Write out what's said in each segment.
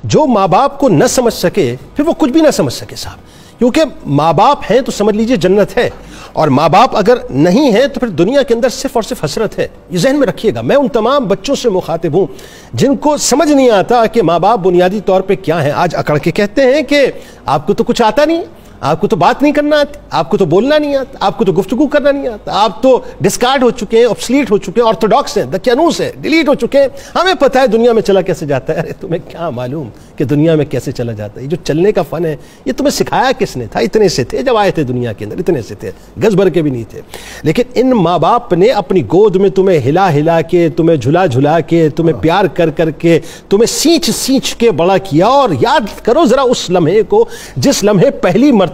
جو माँ बाप को न समझ सके फिर वो कुछ भी ना समझ सके साहब, क्योंकि माँ बाप हैं तो समझ लीजिए जन्नत है, और माँ बाप अगर नहीं है तो फिर दुनिया के अंदर सिर्फ और सिर्फ हसरत है। ये जहन में रखिएगा। मैं उन तमाम बच्चों से मुखातिब हूँ जिनको समझ नहीं आता कि माँ बाप बुनियादी तौर पे क्या है। आज अकड़ के कहते हैं कि आपको तो कुछ आता नहीं, आपको तो बात नहीं करना आती, आपको तो बोलना नहीं आता, आपको तो गुफ्तगू करना नहीं आता, आप तो डिस्कार्ड हो चुके हैं, ऑब्सलीट हो चुके हैं, ऑर्थोडॉक्स हैं, दकियानूस है, डिलीट हो चुके हैं, हमें पता है दुनिया में चला कैसे जाता है। अरे तुम्हें क्या मालूम कि दुनिया में कैसे चला जाता है? ये जो चलने का फन है ये तुम्हें सिखाया किसने था? इतने से थे जब आए थे दुनिया के अंदर, इतने से थे, गज भर के भी नहीं थे। लेकिन इन माँ बाप ने अपनी गोद में तुम्हें हिला हिला के, तुम्हें झुला झुला के, तुम्हें प्यार कर कर के, तुम्हें सींच सींच के बड़ा किया। और याद करो जरा उस लम्हे को, जिस लम्हे पहली मर्तबा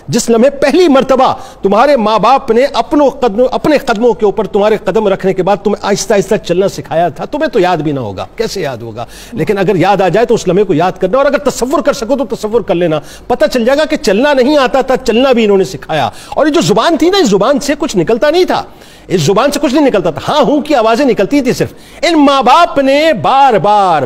जिस लम्हे पहली मर्तबा तुम्हारे माँ बाप ने अपने कदमों के ऊपर तुम्हारे कदम रखने के बाद तुम्हें आहिस्ता आहिस्ता चलना सिखाया था। तुम्हें तो याद भी ना होगा, कैसे याद होगा? लेकिन अगर याद आ जाए तो उस लम्हे को याद करना, और अगर तसव्वुर कर सको तो तसव्वुर कर लेना। पता चल जाएगा कि चलना नहीं आता था, चलना भी इन्होंने सिखाया। और ये जो जुबान थी ना, इस जुबान से कुछ निकलता नहीं था, इस जुबान से कुछ नहीं निकलता था, हाँ हूं की आवाजें निकलती थी सिर्फ। इन माँ बाप ने बार बार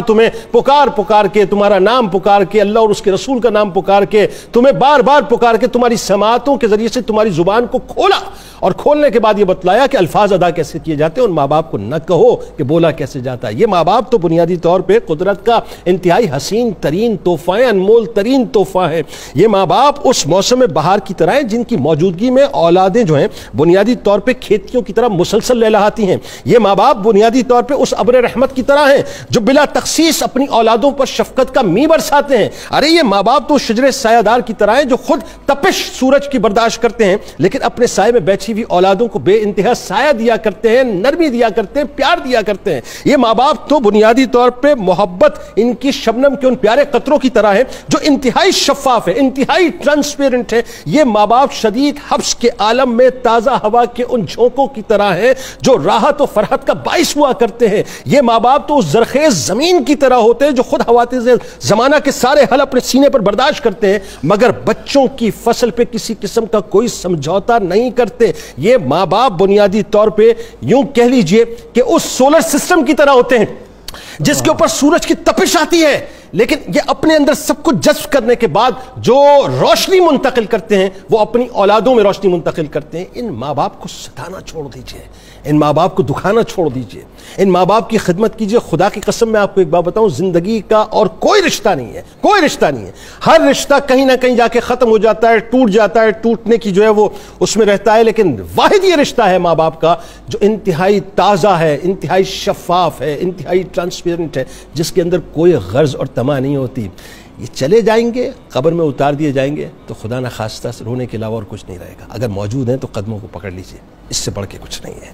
तुम्हें पुकार के, तुम्हारा नाम पुकार के, अल्लाह और उसके रसूल का नाम पुकार के, तुम्हें बार बार पुकार के, तुम्हारी समातों के जरिए से तुम्हारी जुबान को खोला, और खोलने के बाद ये बतलाया कि अल्फाज अदा कैसे किए जाते हैं। उन माँ बाप को न कहो कि बोला कैसे जाता है। ये माँ बाप तो बुनियादी तौर पे कुदरत का इंतहाई हसीन तरीन तोहफा है, अनमोल तरीन तोहफा है। ये माँ बाप उस मौसम बहार की तरह है जिनकी मौजूदगी में औलादें जो हैं बुनियादी तौर पे खेतियों की तरह मुसलसल लहलहाती हैं। ये माँ बाप बुनियादी तौर पे उस अब्र रहमत की तरह हैं जो बिला तखसीस अपनी औलादों पर शफकत का मी बरसाते हैं। अरे ये माँ बाप तो शजरे सायादार की तरह हैं जो खुद तपिश सूरज की बर्दाश्त करते हैं, लेकिन अपने साये में बैठी हुई औलादों को बेइंतहा साया दिया करते हैं, नरमी दिया करते हैं, प्यार दिया करते हैं। ये माँ बाप तो बुनियादी तौर पे मोहब्बत इनकी शबनम के उन प्यारे कतरों की तरह है जो इंतहाई शफाफ है, इंतहाई ट्रांसपेरेंट है। ये माँ बाप शदीद हब्स के आलम में ताजा हवा के उन झोंकों की तरह है जो राहत और फरहत का बाइस हुआ करते हैं। ये माँ बाप तो उस जरखेज जमीन की तरह होते हैं जो खुद हवातिज़ जमाना के सारे हल अपने सीने पर बर्दाश्त करते हैं, मगर बच्चों की फसल पे किसी किस्म का कोई समझौता नहीं करते। ये माँ बाप बुनियादी तौर पे यूं कह लीजिए कि उस सोलर सिस्टम की तरह होते हैं जिसके ऊपर सूरज की तपिश आती है, लेकिन ये अपने अंदर सब कुछ जज्ब करने के बाद जो रोशनी मुंतकिल करते हैं वो अपनी औलादों में रोशनी मुंतकिल करते हैं। इन माँ बाप को सताना छोड़ दीजिए, इन माँ बाप को दुखाना छोड़ दीजिए, इन माँ बाप की खिदमत कीजिए। खुदा की कसम मैं आपको एक बात बताऊं, जिंदगी का और कोई रिश्ता नहीं है, कोई रिश्ता नहीं है। हर रिश्ता कहीं ना कहीं जाके खत्म हो जाता है, टूट जाता है, टूटने की जो है वो उसमें रहता है, लेकिन वाहिद ये रिश्ता है माँ बाप का जो इंतहाई ताज़ा है, इंतहाई शफाफ है, इंतहाई ट्रांसपेरेंट है, जिसके अंदर कोई गर्ज और तमा नहीं होती। ये चले जाएंगे, कब्र में उतार दिए जाएंगे तो खुदा न खास्ता रोने के अलावा और कुछ नहीं रहेगा। अगर मौजूद हैं तो कदमों को पकड़ लीजिए, इससे बढ़ के कुछ नहीं है।